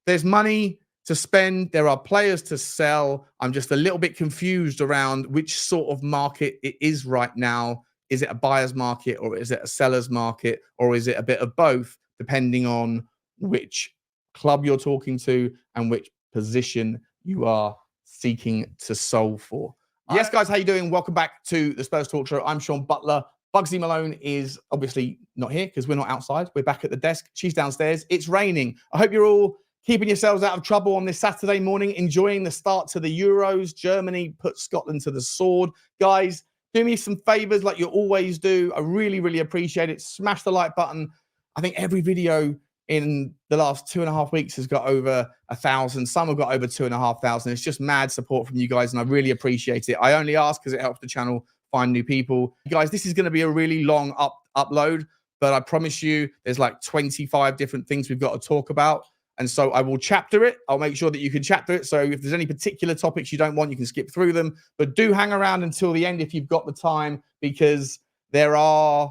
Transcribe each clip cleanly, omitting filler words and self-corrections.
there's money to spend. There are players to sell. I'm just a little bit confused around which sort of market it is right now. Is it a buyer's market or is it a seller's market or is it a bit of both, depending on which club you're talking to and which position you are seeking to solve for. Yes, guys, how you doing? Welcome back to the Spurs Talk Show. I'm Sean Butler. Bugsy Malone is obviously not here because we're not outside. We're back at the desk. She's downstairs. It's raining. I hope you're all keeping yourselves out of trouble on this Saturday morning, enjoying the start to the Euros. Germany put Scotland to the sword. Guys, do me some favors like you always do. I really, really appreciate it. Smash the like button. I think every video in the last 2.5 weeks has got over 1,000. Some have got over 2,500. It's just mad support from you guys, and I really appreciate it. I only ask because it helps the channel find new people. Guys, this is going to be a really long upload, but I promise you there's like 25 different things we've got to talk about. And so I will chapter it. I'll make sure that you can chapter it. So if there's any particular topics you don't want, you can skip through them. But do hang around until the end if you've got the time, because there are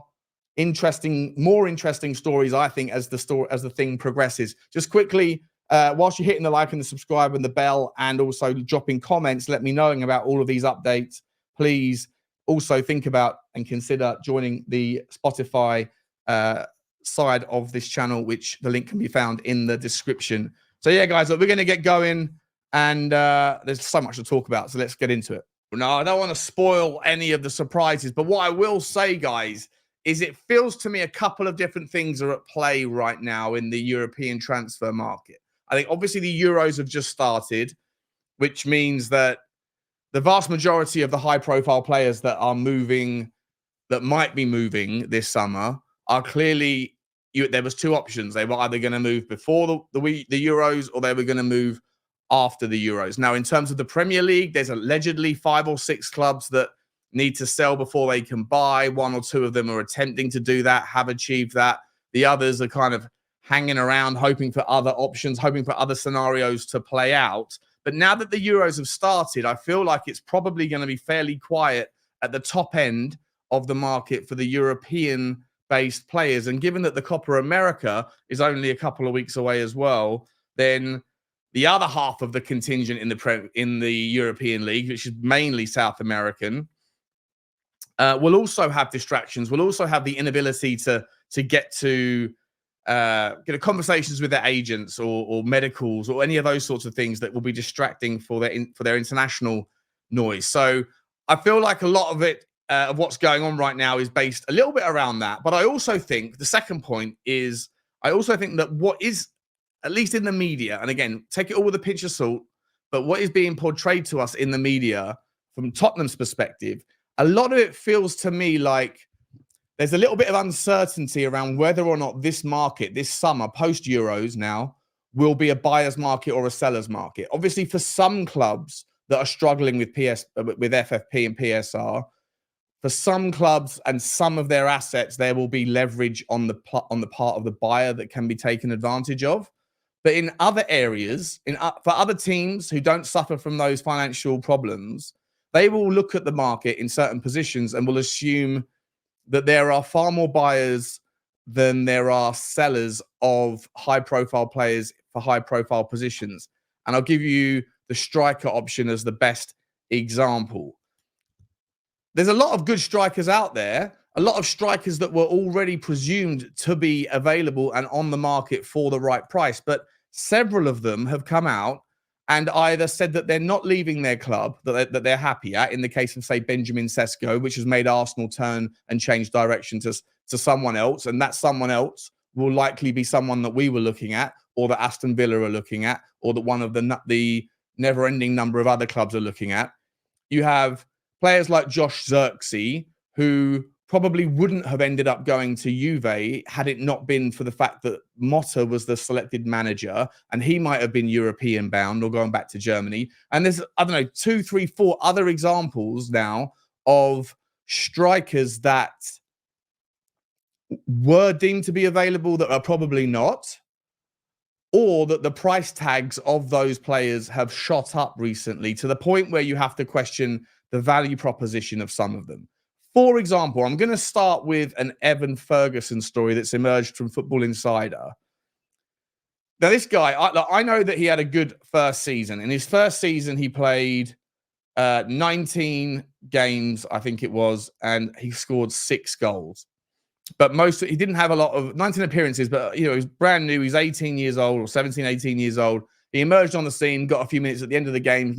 more interesting stories, I think, as the thing progresses. Just quickly, whilst you're hitting the like and the subscribe and the bell, and also dropping comments, let me know about all of these updates. Please also think about and consider joining the Spotify side of this channel, which the link can be found in the description. So yeah, guys, look, we're going to get going, and there's so much to talk about, so let's get into it. No, I don't want to spoil any of the surprises, but what I will say, guys, is it feels to me a couple of different things are at play right now in the European transfer market. I think obviously the Euros have just started, which means that the vast majority of the high-profile players that are moving, that might be moving this summer, are clearly, there was two options. They were either going to move before the Euros, or they were going to move after the Euros. Now, in terms of the Premier League, there's allegedly 5 or 6 clubs that need to sell before they can buy. 1 or 2 of them are attempting to do that, have achieved that. The others are kind of hanging around, hoping for other options, hoping for other scenarios to play out. But now that the Euros have started, I feel like it's probably going to be fairly quiet at the top end of the market for the European-based players. And given that the Copa America is only a couple of weeks away as well, then the other half of the contingent in the European League, which is mainly South American, will also have distractions. Will also have the inability to get to conversations with their agents or medicals or any of those sorts of things that will be distracting for their international noise. So I feel like a lot of it, of what's going on right now, is based a little bit around that. But I also think the second point is, I also think that what is, at least in the media, and again, take it all with a pinch of salt, but what is being portrayed to us in the media from Tottenham's perspective, a lot of it feels to me like there's a little bit of uncertainty around whether or not this market, this summer, post-Euros now, will be a buyer's market or a seller's market. Obviously, for some clubs that are struggling with FFP and PSR, for some clubs and some of their assets, there will be leverage on the part of the buyer that can be taken advantage of. But in other areas, for other teams who don't suffer from those financial problems, they will look at the market in certain positions and will assume that there are far more buyers than there are sellers of high-profile players for high-profile positions. And I'll give you the striker option as the best example. There's a lot of good strikers out there, a lot of strikers that were already presumed to be available and on the market for the right price, but several of them have come out and either said that they're not leaving their club, that they're happy at, in the case of, say, Benjamin Sesko, which has made Arsenal turn and change direction to someone else, and that someone else will likely be someone that we were looking at, or that Aston Villa are looking at, or that one of the never-ending number of other clubs are looking at. You have players like Josh Zirkzee, who probably wouldn't have ended up going to Juve had it not been for the fact that Motta was the selected manager, and he might have been European bound or going back to Germany. And there's, I don't know, 2, 3, 4 other examples now of strikers that were deemed to be available that are probably not, or that the price tags of those players have shot up recently to the point where you have to question the value proposition of some of them. For example, I'm going to start with an Evan Ferguson story that's emerged from Football Insider. Now, this guy, I know that he had a good first season. In his first season, he played 19 games, I think it was, and he scored 6 goals. But he didn't have a lot of 19 appearances, but he was brand new. He's 18 years old or 17, 18 years old. He emerged on the scene, got a few minutes at the end of the game,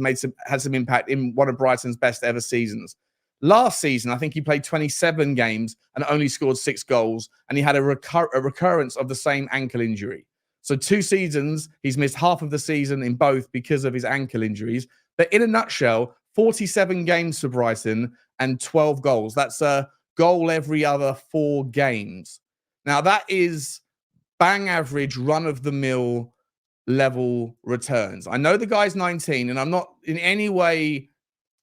had some impact in one of Brighton's best ever seasons. Last season, I think he played 27 games and only scored 6 goals, and he had a recurrence of the same ankle injury. So 2 seasons, he's missed half of the season in both because of his ankle injuries. But in a nutshell, 47 games for Brighton and 12 goals. That's a goal every other 4 games. Now, that is bang average, run-of-the-mill level returns. I know the guy's 19, and I'm not in any way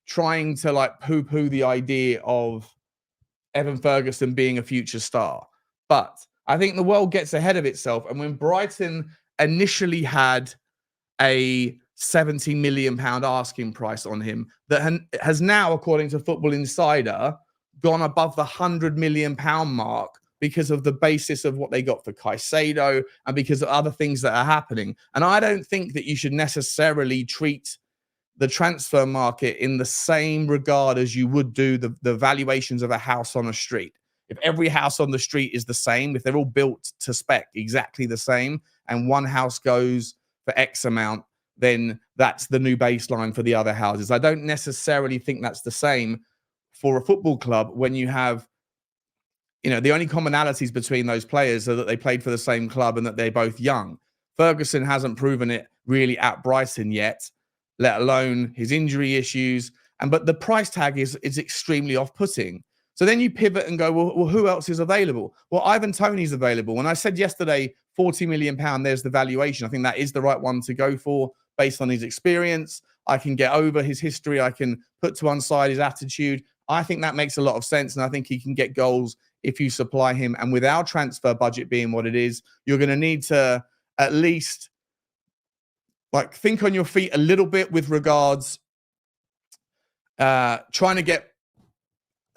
trying to like poo-poo the idea of Evan Ferguson being a future star. But I think the world gets ahead of itself. And when Brighton initially had a £70 million asking price on him, that has now, according to Football Insider, gone above the £100 million mark because of the basis of what they got for Caicedo and because of other things that are happening. And I don't think that you should necessarily treat the transfer market in the same regard as you would do the valuations of a house on a street. If every house on the street is the same, if they're all built to spec exactly the same, and one house goes for X amount, then that's the new baseline for the other houses. I don't necessarily think that's the same for a football club when you have, the only commonalities between those players are that they played for the same club and that they're both young. Ferguson hasn't proven it really at Brighton yet, let alone his injury issues. But the price tag is extremely off-putting. So then you pivot and go, well, who else is available? Well, Ivan Toney's available. When I said yesterday, £40 million, there's the valuation. I think that is the right one to go for based on his experience. I can get over his history. I can put to one side his attitude. I think that makes a lot of sense. And I think he can get goals if you supply him. And with our transfer budget being what it is, you're going to need to at least think on your feet a little bit with regards trying to get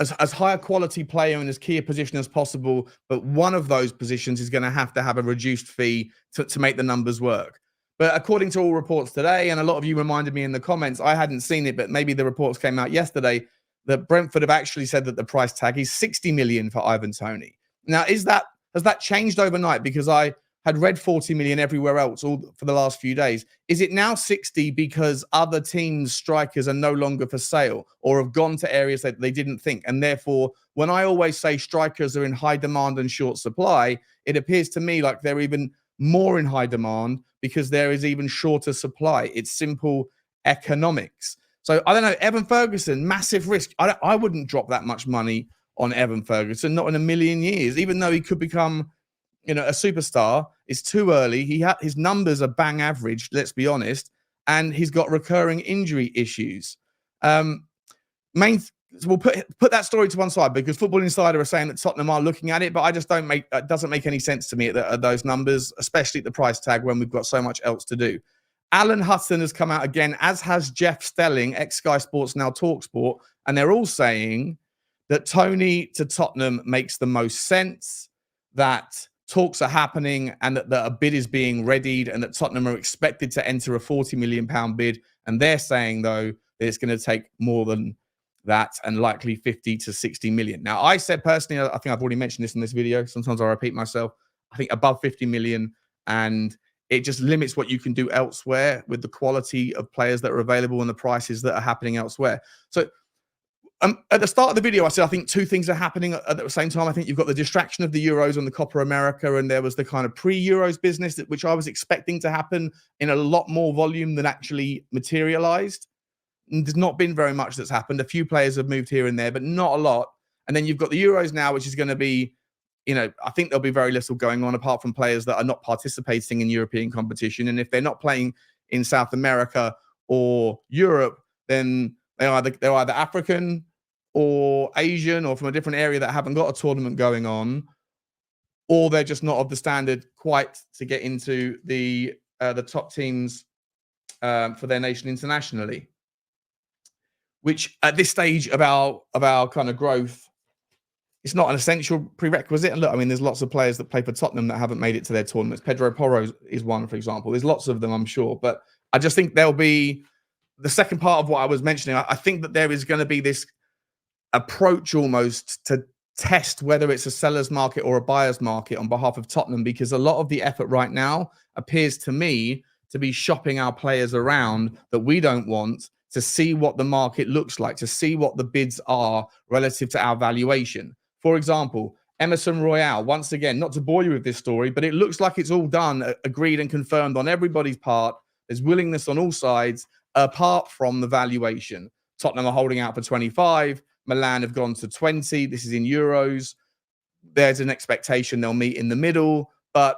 as high a quality player in as key a position as possible. But one of those positions is going to have a reduced fee to make the numbers work. But according to all reports today, and a lot of you reminded me in the comments, I hadn't seen it, but maybe the reports came out yesterday, that Brentford have actually said that the price tag is 60 million for Ivan Toney. Now, has that changed overnight? Because I had read 40 million everywhere else all for the last few days. Is it now 60 because other teams' strikers are no longer for sale or have gone to areas that they didn't think? And therefore, when I always say strikers are in high demand and short supply, it appears to me like they're even more in high demand because there is even shorter supply. It's simple economics. So I don't know, Evan Ferguson, massive risk. I wouldn't drop that much money on Evan Ferguson, not in a million years, even though he could become, a superstar. It's too early. His numbers are bang average, let's be honest, and he's got recurring injury issues. We'll put that story to one side because Football Insider are saying that Tottenham are looking at it, but I just it doesn't make any sense to me at those numbers, especially at the price tag when we've got so much else to do. Alan Hutton has come out again, as has Jeff Stelling, ex-Sky Sports, now TalkSport, and they're all saying that Toney to Tottenham makes the most sense, that talks are happening and that a bid is being readied and that Tottenham are expected to enter a £40 million bid. And they're saying, though, that it's going to take more than that and likely 50 to 60 million. Now, I said personally, I think I've already mentioned this in this video. Sometimes I repeat myself. I think above 50 million, and it just limits what you can do elsewhere with the quality of players that are available and the prices that are happening elsewhere. So at the start of the video, I said I think 2 things are happening at the same time. I think you've got the distraction of the Euros and the Copa America, and there was the kind of pre-Euros business which I was expecting to happen in a lot more volume than actually materialized. And there's not been very much that's happened. A few players have moved here and there, but not a lot. And then you've got the Euros now, which is going to be, I think there'll be very little going on apart from players that are not participating in European competition. And if they're not playing in South America or Europe, then they're either African or Asian or from a different area that haven't got a tournament going on, or they're just not of the standard quite to get into the top teams for their nation internationally. Which at this stage of our kind of growth it's not an essential prerequisite. And look, I mean, there's lots of players that play for Tottenham that haven't made it to their tournaments. Pedro Porro is one, for example. There's lots of them, I'm sure. But I just think there'll be the second part of what I was mentioning. I think that there is going to be this approach almost to test whether it's a seller's market or a buyer's market on behalf of Tottenham, because a lot of the effort right now appears to me to be shopping our players around that we don't want, to see what the market looks like, to see what the bids are relative to our valuation. For example, Emerson Royal, once again, not to bore you with this story, but it looks like it's all done, agreed and confirmed on everybody's part. There's willingness on all sides, apart from the valuation. Tottenham are holding out for 25. Milan have gone to 20. This is in euros. There's an expectation they'll meet in the middle. But,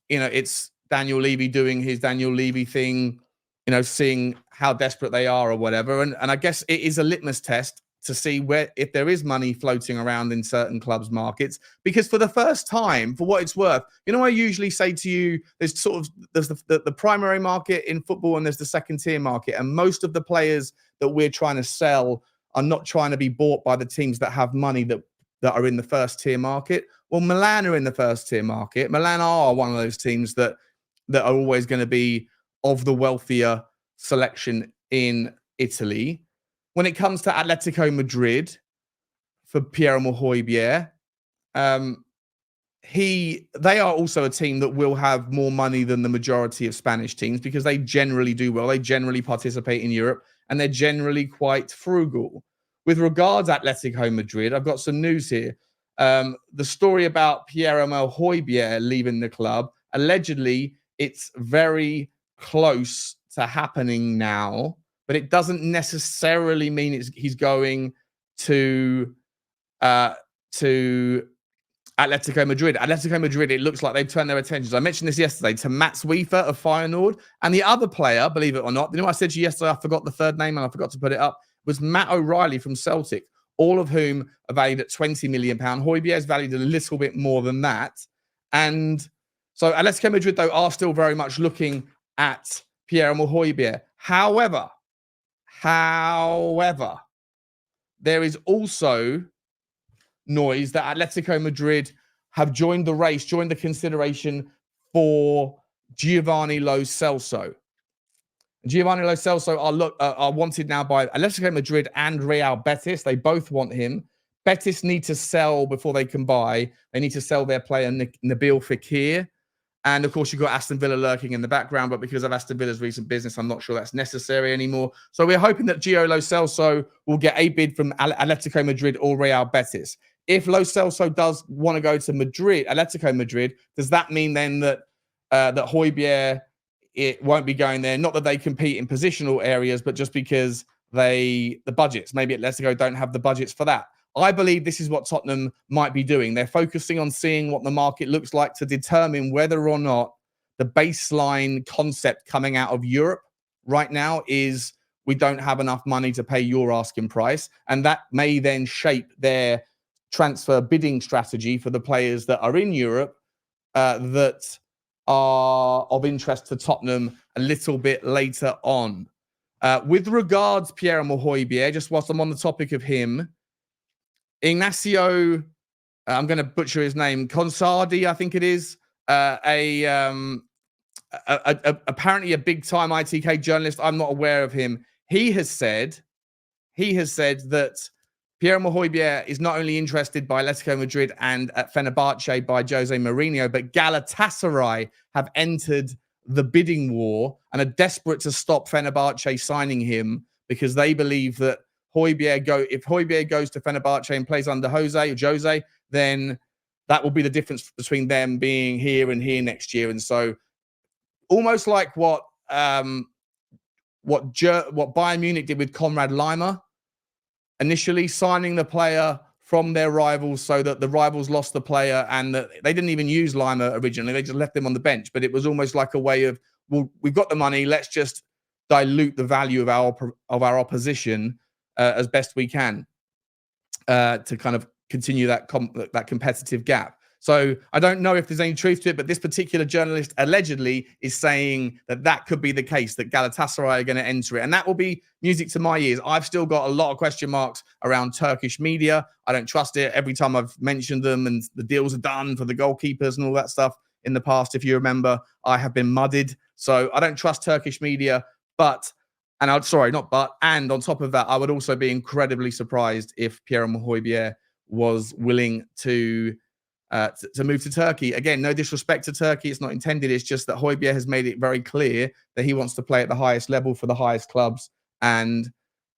you know, it's Daniel Levy doing his Daniel Levy thing, you know, seeing how desperate they are or whatever. And I guess it is a litmus test to see where, if there is money floating around in certain clubs' markets, because for the first time, for what it's worth, you know, I usually say to you, there's sort of, there's the primary market in football and there's the second tier market. And most of the players that we're trying to sell are not trying to be bought by the teams that have money that are in the first tier market. Well, Milan are in the first tier market. Milan are one of those teams that are always going to be of the wealthier selection in Italy. When it comes to Atletico Madrid, for Piere Emile Hojbjerg, they are also a team that will have more money than the majority of Spanish teams, because they generally do well. They generally participate in Europe, and they're generally quite frugal. With regards to Atletico Madrid, I've got some news here. The story about Piere Emile Hojbjerg leaving the club, allegedly, it's very close to happening now, but it doesn't necessarily mean he's going to Atletico Madrid. Atletico Madrid, it looks like they've turned their attentions. I mentioned this yesterday to Mats Wiefer of Feyenoord, and the other player, believe it or not, you know what I said to you yesterday? I forgot the third name and I forgot to put it up. Was Matt O'Reilly from Celtic, all of whom are valued at £20 million. Hojbjerg is valued a little bit more than that. And so Atletico Madrid, though, are still very much looking at Piere Emile Hojbjerg. However, there is also noise that Atletico Madrid have joined the race, joined the consideration for Giovanni Lo Celso. Giovanni Lo Celso are wanted now by Atletico Madrid and Real Betis. They both want him. Betis need to sell before they can buy. They need to sell their player Nabil Fekir. And of course, you've got Aston Villa lurking in the background, but because of Aston Villa's recent business, I'm not sure that's necessary anymore. So we're hoping that Gio Lo Celso will get a bid from Atletico Madrid or Real Betis. If Lo Celso does want to go to Madrid, Atletico Madrid, does that mean then that that Hojbjerg, it won't be going there? Not that they compete in positional areas, but just because the budgets, maybe Atletico don't have the budgets for that. I believe this is what Tottenham might be doing. They're focusing on seeing what the market looks like to determine whether or not the baseline concept coming out of Europe right now is we don't have enough money to pay your asking price. And that may then shape their transfer bidding strategy for the players that are in Europe that are of interest to Tottenham a little bit later on. With regards Piere Emile Hojbjerg, just whilst I'm on the topic of him, Ignacio, I'm going to butcher his name, Consardi, I think it is, apparently a big-time ITK journalist. I'm not aware of him. He has said that Piere Emile Hojbjerg is not only interested by Atletico Madrid and at Fenerbahce by Jose Mourinho, but Galatasaray have entered the bidding war and are desperate to stop Fenerbahce signing him, because they believe that if Hojbjerg goes to Fenerbahce and plays under Jose, then that will be the difference between them being here and here next year. And so, almost like what Bayern Munich did with Konrad Laimer, initially signing the player from their rivals so that the rivals lost the player, and that they didn't even use Laimer originally. They just left him on the bench. But it was almost like a way of, well, we've got the money, let's just dilute the value of our opposition as best we can to kind of continue that competitive gap. So I don't know if there's any truth to it, but this particular journalist allegedly is saying that that could be the case, that Galatasaray are going to enter it. And that will be music to my ears. I've still got a lot of question marks around Turkish media. I don't trust it. Every time I've mentioned them and the deals are done for the goalkeepers and all that stuff in the past, if you remember, I have been mudded. So I don't trust Turkish media, and on top of that, I would also be incredibly surprised if Piere Emile Hojbjerg was willing to move to Turkey. Again, no disrespect to Turkey. It's not intended. It's just that Hojbjerg has made it very clear that he wants to play at the highest level for the highest clubs. And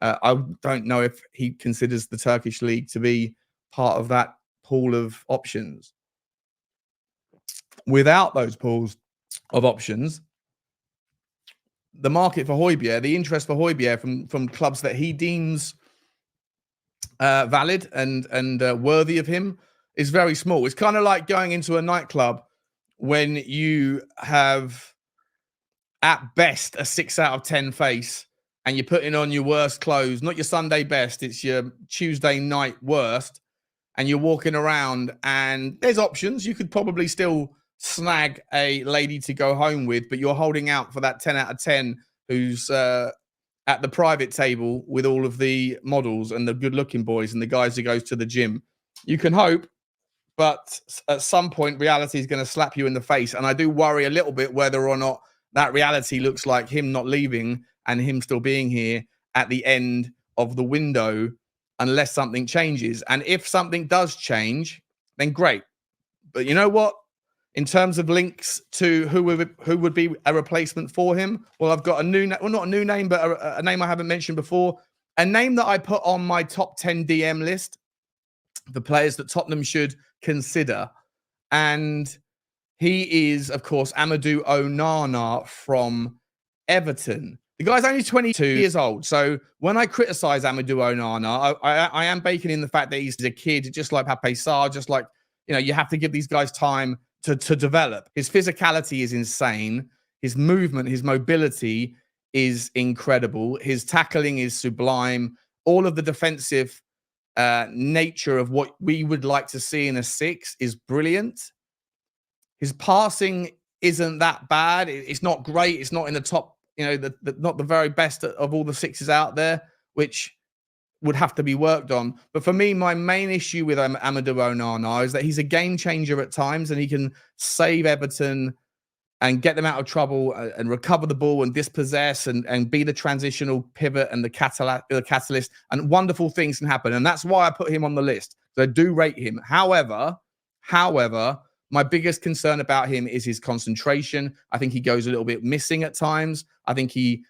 I don't know if he considers the Turkish league to be part of that pool of options. Without those pools of options, the market for Hojbjerg, the interest for Hojbjerg from clubs that he deems valid and worthy of him is very small. It's kind of like going into a nightclub when you have, at best, a 6 out of 10 face, and you're putting on your worst clothes, not your Sunday best, it's your Tuesday night worst, and you're walking around, and there's options. You could probably still snag a lady to go home with, but you're holding out for that 10 out of 10 who's at the private table with all of the models and the good-looking boys and the guys who goes to the gym. You can hope, but at some point, reality is going to slap you in the face. And I do worry a little bit whether or not that reality looks like him not leaving and him still being here at the end of the window, unless something changes. And if something does change, then great. But you know what? In terms of links to who would be a replacement for him, well, I've got a new, well, not a new name, but a name I haven't mentioned before, a name that I put on my top 10 DM list, the players that Tottenham should consider. And he is, of course, Amadou Onana from Everton. The guy's only 22 years old. So when I criticize Amadou Onana, I am baking in the fact that he's a kid, just like Pape Sarr, just like, you know, you have to give these guys time to develop. His physicality is insane. His movement, his mobility is incredible. His tackling is sublime. All of the defensive nature of what we would like to see in a 6 is brilliant. His passing isn't that bad. It's not great. It's not in the top, you know, not the very best of all the 6s out there, which would have to be worked on. But for me, my main issue with Amadou Onana is that he's a game changer at times, and he can save Everton and get them out of trouble and recover the ball and dispossess and be the transitional pivot and the catalyst, and wonderful things can happen. And that's why I put him on the list. So I do rate him. However, my biggest concern about him is his concentration. I think he goes a little bit missing at times. I think he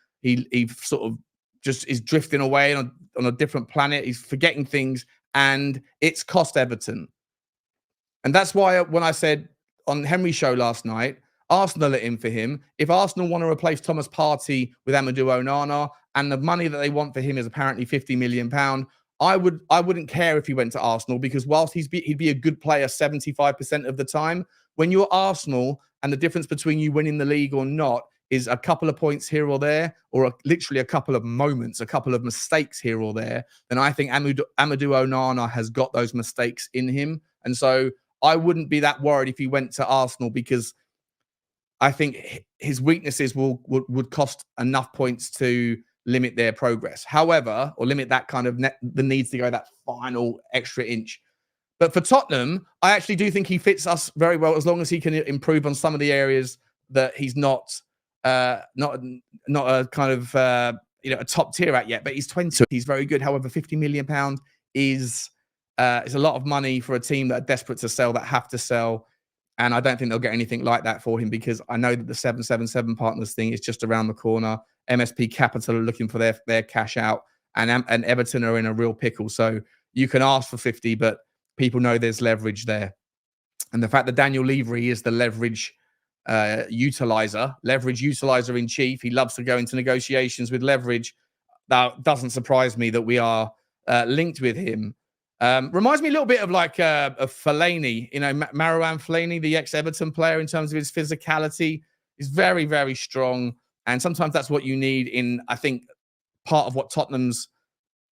sort of just is drifting away on a different planet. He's forgetting things, and it's cost Everton. And that's why when I said on Henry's show last night, Arsenal are in for him. If Arsenal want to replace Thomas Partey with Amadou Onana, and the money that they want for him is apparently £50 million, I wouldn't care if he went to Arsenal, because whilst he'd be a good player 75% of the time, when you're Arsenal and the difference between you winning the league or not is a couple of points here or there, or literally a couple of moments, a couple of mistakes here or there, then I think Amadou Onana has got those mistakes in him. And so I wouldn't be that worried if he went to Arsenal, because I think his weaknesses would cost enough points to limit their progress. However, or limit that kind of the needs to go that final extra inch. But for Tottenham, I actually do think he fits us very well, as long as he can improve on some of the areas that he's not a kind of a top tier at yet. But he's 20, he's very good. However, £50 million is a lot of money for a team that are desperate to sell, that have to sell. And I don't think they'll get anything like that for him, because I know that the 777 partners thing is just around the corner. MSP Capital are looking for their cash out, and Everton are in a real pickle. So you can ask for 50, but people know there's leverage there. And the fact that Daniel Levy is the leverage utilizer in chief, he loves to go into negotiations with leverage. That doesn't surprise me that we are linked with him. Reminds me a little bit of like of Fellaini, you know, Marouane Fellaini, the ex-Everton player, in terms of his physicality. He's very, very strong. And sometimes that's what you need in, I think, part of what Tottenham's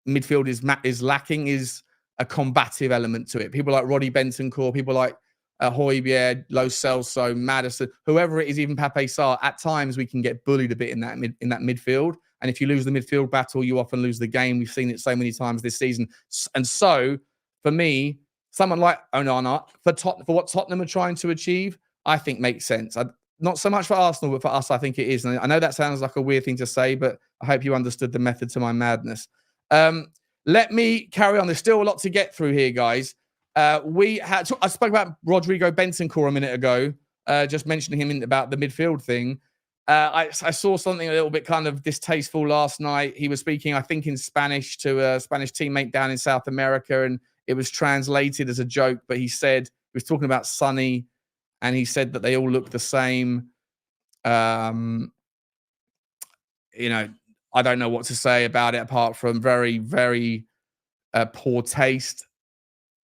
midfield is lacking is a combative element to it. People like Roddy Bentancur, people like Hojbjerg, Lo Celso, Maddison, whoever it is, even Pape Sarr, at times we can get bullied a bit in that midfield. And if you lose the midfield battle, you often lose the game. We've seen it so many times this season. And so, for me, someone like Onana, for what Tottenham are trying to achieve, I think makes sense. Not so much for Arsenal, but for us, I think it is. And I know that sounds like a weird thing to say, but I hope you understood the method to my madness. Let me carry on. There's still a lot to get through here, guys. I spoke about Rodrigo Bentancur a minute ago, just mentioning him about the midfield thing. I saw something a little bit kind of distasteful last night. He was speaking, I think, in Spanish to a Spanish teammate down in South America, and it was translated as a joke, but he was talking about Sonny, and he said that they all look the same. I don't know what to say about it apart from very, very poor taste.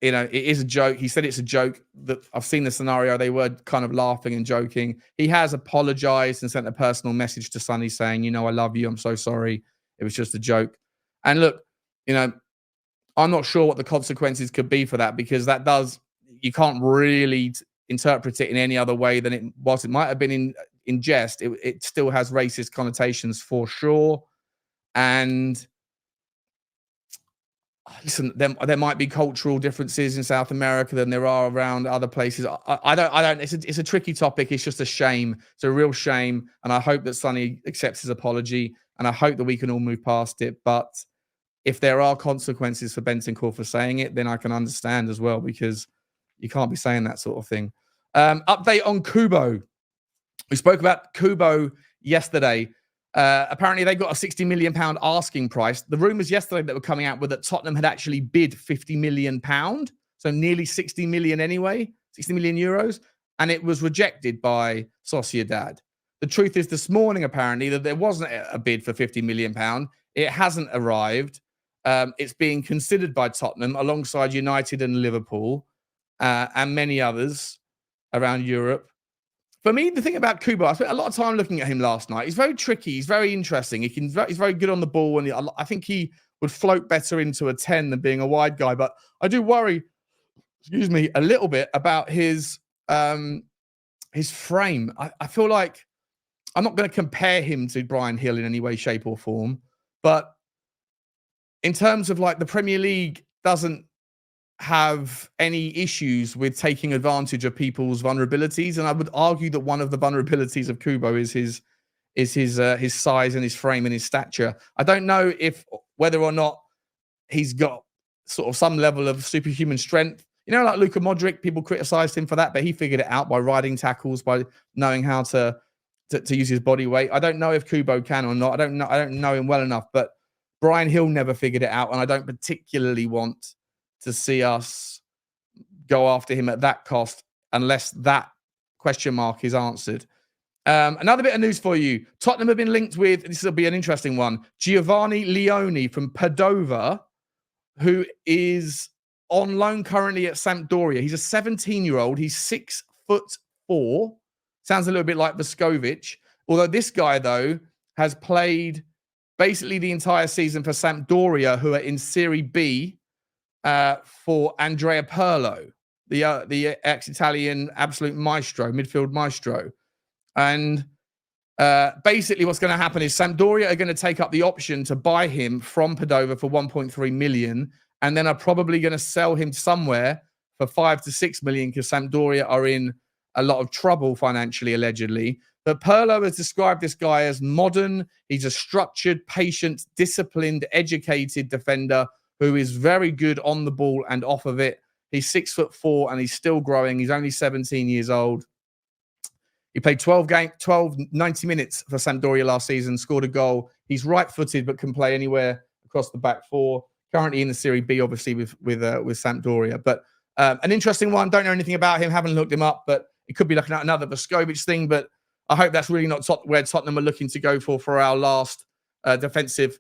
It is a joke. He said it's a joke. That I've seen the scenario. They were kind of laughing and joking. He has apologized and sent a personal message to Sonny saying, I love you. I'm so sorry. It was just a joke. And look, I'm not sure what the consequences could be for that, because you can't really interpret it in any other way than it was. It might have been in jest. It still has racist connotations for sure. And listen, there might be cultural differences in South America than there are around other places. I don't. It's a tricky topic. It's just a shame. It's a real shame, and I hope that Sonny accepts his apology, and I hope that we can all move past it. But if there are consequences for Bentancur for saying it, then I can understand as well, because you can't be saying that sort of thing. Update on KUBO. We spoke about KUBO yesterday. Apparently, they got a £60 million asking price. The rumours yesterday that were coming out were that Tottenham had actually bid £50 million, so nearly 60 million anyway, 60 million euros, and it was rejected by Sociedad. The truth is, this morning, apparently, that there wasn't a bid for £50 million. It hasn't arrived. It's being considered by Tottenham alongside United and Liverpool and many others around Europe. For me, the thing about KUBO, I spent a lot of time looking at him last night. He's very tricky. He's very interesting. He's very good on the ball, and I think he would float better into a 10 than being a wide guy. But I do worry, a little bit about his frame. I feel like I'm not going to compare him to Bryan Hill in any way, shape, or form. But in terms of the Premier League doesn't have any issues with taking advantage of people's vulnerabilities, and I would argue that one of the vulnerabilities of KUBO is his size and his frame and his stature. I don't know whether or not he's got sort of some level of superhuman strength. Like Luka Modric, people criticized him for that, but he figured it out by riding tackles, by knowing how to use his body weight. I don't know if KUBO can or not. I don't know him well enough, but Bryan Hill never figured it out, and I don't particularly want to see us go after him at that cost unless that question mark is answered. Another bit of news for you. Tottenham have been linked with, this will be an interesting one, GIOVANI LEONI from Padova, who is on loan currently at Sampdoria. He's a 17-year-old. He's 6'4". Sounds a little bit like Vescovic. Although this guy, though, has played basically the entire season for Sampdoria, who are in Serie B, for Andrea Pirlo, the ex-Italian absolute maestro, midfield maestro. And basically what's going to happen is Sampdoria are going to take up the option to buy him from Padova for 1.3 million, and then are probably going to sell him somewhere for 5 to 6 million, because Sampdoria are in a lot of trouble financially, allegedly. But Pirlo has described this guy as modern. He's a structured, patient, disciplined, educated defender who is very good on the ball and off of it. He's 6'4", and he's still growing. He's only 17 years old. He played 90 minutes for Sampdoria last season, scored a goal. He's right-footed, but can play anywhere across the back four. Currently in the Serie B, obviously, with Sampdoria. But an interesting one. Don't know anything about him. Haven't looked him up, but it could be like another Vescovic thing. But I hope that's really not where Tottenham are looking to go for our last defensive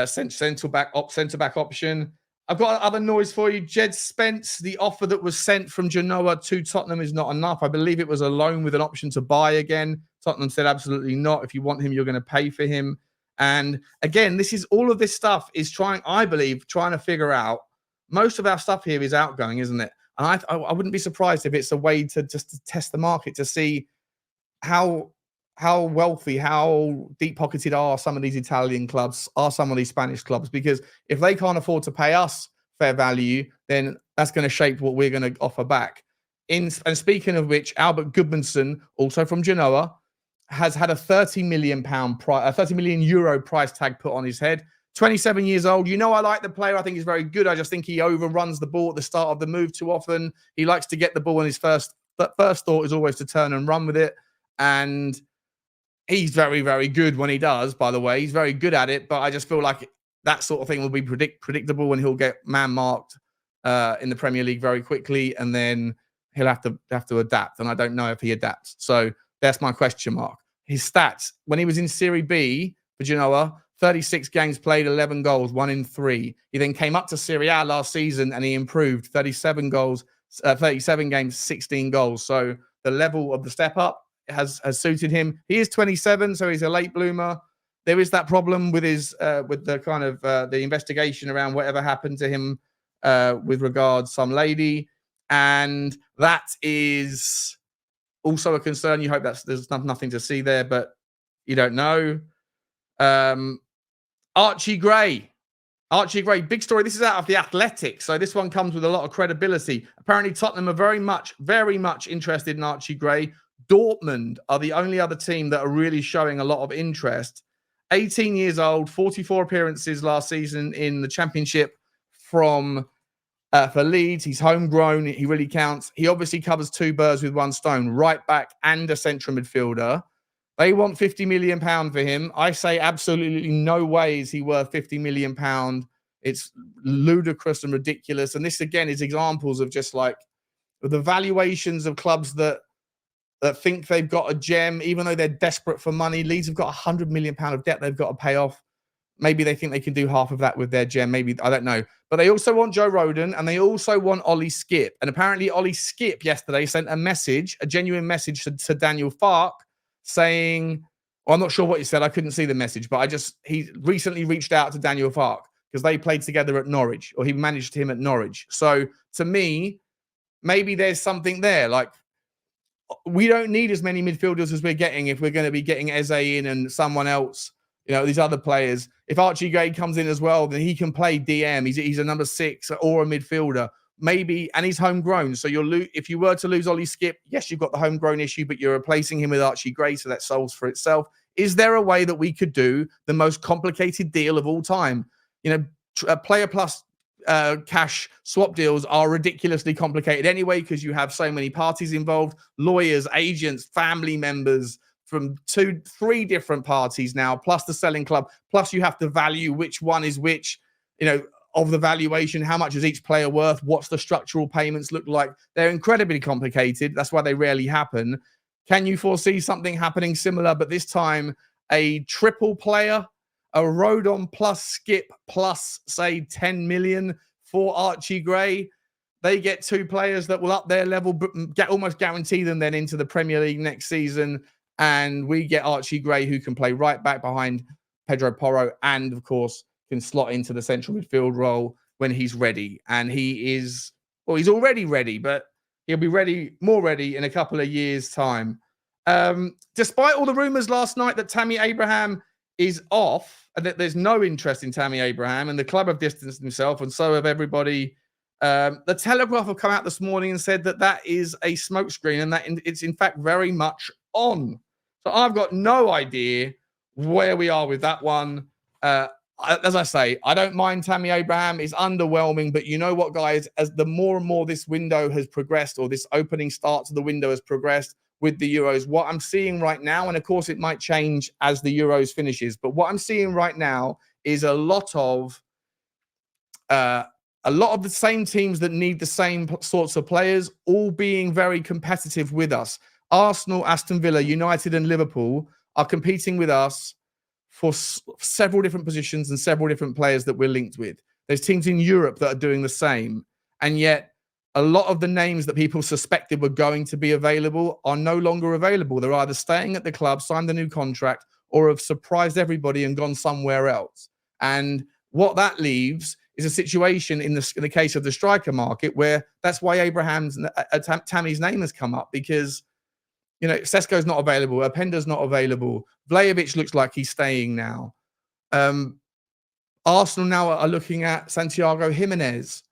centre-back option. I've got other noise for you. Jed Spence, the offer that was sent from Genoa to Tottenham is not enough. I believe it was a loan with an option to buy again. Tottenham said absolutely not. If you want him, you're going to pay for him. And again, all of this stuff is I believe, trying to figure out. Most of our stuff here is outgoing, isn't it? And I wouldn't be surprised if it's a way to just to test the market to see how wealthy, how deep pocketed are some of these Italian clubs, are some of these Spanish clubs, because if they can't afford to pay us fair value, then that's going to shape what we're going to offer back. And speaking of which, Albert Gudmundsson, also from Genoa, has had a 30 million euro price tag put on his head. 27 years old. You know, I like the player. I think he's very good. I just think he overruns the ball at the start of the move too often. He likes to get the ball, and his first thought is always to turn and run with it. And he's very, very good when he does, by the way. He's very good at it, but I just feel like that sort of thing will be predictable, and he'll get man-marked in the Premier League very quickly, and then he'll have to adapt, and I don't know if he adapts. So that's my question mark. His stats, when he was in Serie B for Genoa, 36 games played, 11 goals, 1 in 3. He then came up to Serie A last season, and he improved. 37 goals, 37 games, 16 goals. So the level of the step up has suited him. He is 27, so he's a late bloomer. There is that problem with his with the kind of the investigation around whatever happened to him with regards some lady, and that is also a concern. You hope there's nothing to see there, but you don't know. Archie Gray, big story. This is out of The Athletic, so this one comes with a lot of credibility. Apparently, Tottenham are very much interested in Archie Gray. Dortmund are the only other team that are really showing a lot of interest. 18 years old, 44 appearances last season in the Championship for Leeds. He's homegrown. He really counts. He obviously covers 2 birds with 1 stone, right back and a central midfielder. They want £50 million for him. I say absolutely no way is he worth £50 million. It's ludicrous and ridiculous. And this, again, is examples of just like the valuations of clubs that think they've got a gem, even though they're desperate for money. Leeds have got £100 million of debt they've got to pay off. Maybe they think they can do half of that with their gem. Maybe, I don't know. But they also want Joe Rodon, and they also want Ollie Skipp. And apparently Ollie Skipp yesterday sent a genuine message to Daniel Farke saying, well, I'm not sure what he said. I couldn't see the message, but he recently reached out to Daniel Farke because they played together at Norwich, or he managed him at Norwich. So to me, maybe there's something there. Like, we don't need as many midfielders as we're getting if we're going to be getting Eze in and someone else, you know, these other players. If Archie Gray comes in as well, then he can play DM. He's a number 6 or a midfielder, maybe, and he's homegrown. So if you were to lose Ollie Skipp, yes, you've got the homegrown issue, but you're replacing him with Archie Gray, so that solves for itself. Is there a way that we could do the most complicated deal of all time? You know, player plus cash swap deals are ridiculously complicated anyway, because you have so many parties involved, lawyers, agents, family members from 2-3 different parties now, plus the selling club, plus you have to value which one is which, you know, of the valuation, how much is each player worth, what's the structural payments look like. They're incredibly complicated. That's why they rarely happen. Can you foresee something happening similar, but this time a triple player, a Rodon plus Skipp plus, say, 10 million for Archie Gray? They get 2 players that will up their level, almost guarantee them then into the Premier League next season. And we get Archie Gray, who can play right back behind Pedro Porro, and, of course, can slot into the central midfield role when he's ready. And he's already ready, but he'll be more ready in a couple of years' time. Despite all the rumors last night that Tammy Abraham is off, and that there's no interest in Tammy Abraham, and the club have distanced themselves, and so have everybody. The Telegraph have come out this morning and said that is a smokescreen, and that it's in fact very much on. So I've got no idea where we are with that one. As I say, I don't mind Tammy Abraham. It's underwhelming, but you know what, guys? As the more and more this window has progressed, or this opening start to the window has progressed with the Euros, what I'm seeing right now, and of course it might change as the Euros finishes, but what I'm seeing right now is a lot of the same teams that need the same sorts of players, all being very competitive with us. Arsenal, Aston Villa, United, and Liverpool are competing with us for several different positions and several different players that we're linked with. There's teams in Europe that are doing the same. And yet, a lot of the names that people suspected were going to be available are no longer available. They're either staying at the club, signed a new contract, or have surprised everybody and gone somewhere else. And what that leaves is a situation in the case of the striker market where that's why Abraham's Tammy's name has come up, because you know Sesko's not available, Openda's not available, Vlahovic looks like he's staying now. Arsenal now are looking at Santiago Jimenez.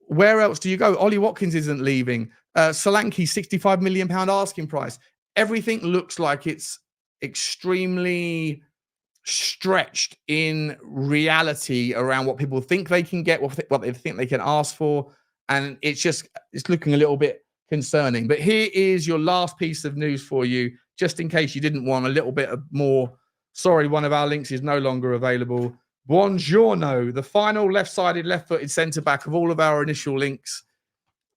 Where else do you go? Ollie Watkins isn't leaving. Solanke, £65 million asking price. Everything looks like it's extremely stretched in reality around what people think they can get, what they think they can ask for. And it's looking a little bit concerning. But here is your last piece of news for you, just in case you didn't want a little bit of more. Sorry, one of our links is no longer available. Buongiorno, the final left-sided, left-footed centre-back of all of our initial links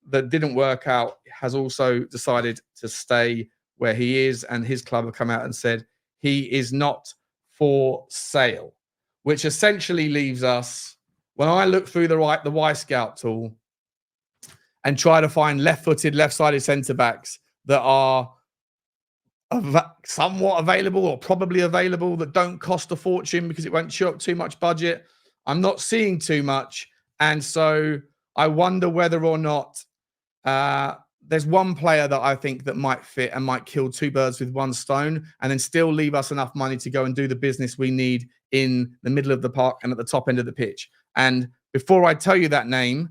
that didn't work out, has also decided to stay where he is, and his club have come out and said he is not for sale, which essentially leaves us, when I look through the Y Scout tool and try to find left-footed, left-sided centre-backs that are somewhat available or probably available, that don't cost a fortune because it won't chew up too much budget, I'm not seeing too much. And so I wonder whether or not there's one player that I think that might fit and might kill two birds with one stone, and then still leave us enough money to go and do the business we need in the middle of the park and at the top end of the pitch. And before I tell you that name,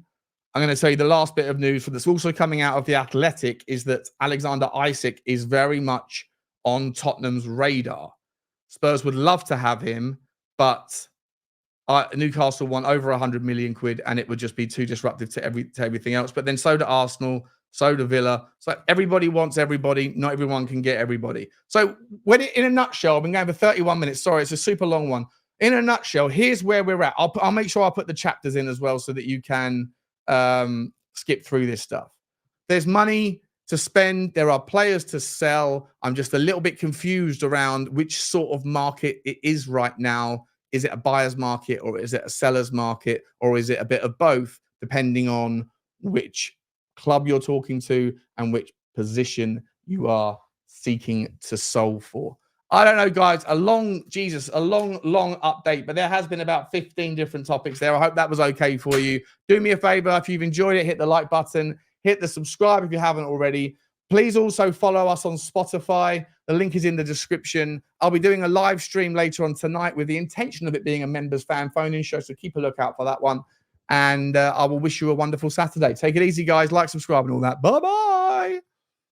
I'm going to tell you the last bit of news that's also coming out of The Athletic is that Alexander Isak is very much on Tottenham's radar. Spurs would love to have him, but Newcastle want over 100 million quid, and it would just be too disruptive to everything else. But then so do Arsenal, so do Villa. So everybody wants everybody. Not everyone can get everybody. So in a nutshell, I've been going for 31 minutes. Sorry, it's a super long one. In a nutshell, here's where we're at. I'll make sure I put the chapters in as well so that you can skip through this stuff. There's money to spend. There are players to sell. I'm just a little bit confused around which sort of market it is right now. Is it a buyer's market, or is it a seller's market, or is it a bit of both, depending on which club you're talking to and which position you are seeking to solve for? I don't know, guys. A long update, but there has been about 15 different topics there. I hope that was okay for you. Do me a favor, if you've enjoyed it, hit the like button, hit the subscribe if you haven't already. Please also follow us on Spotify. The link is in the description. I'll be doing a live stream later on tonight with the intention of it being a members fan phone-in show, so keep a lookout for that one. And I will wish you a wonderful Saturday. Take it easy, guys. Like, subscribe, and all that. Bye-bye.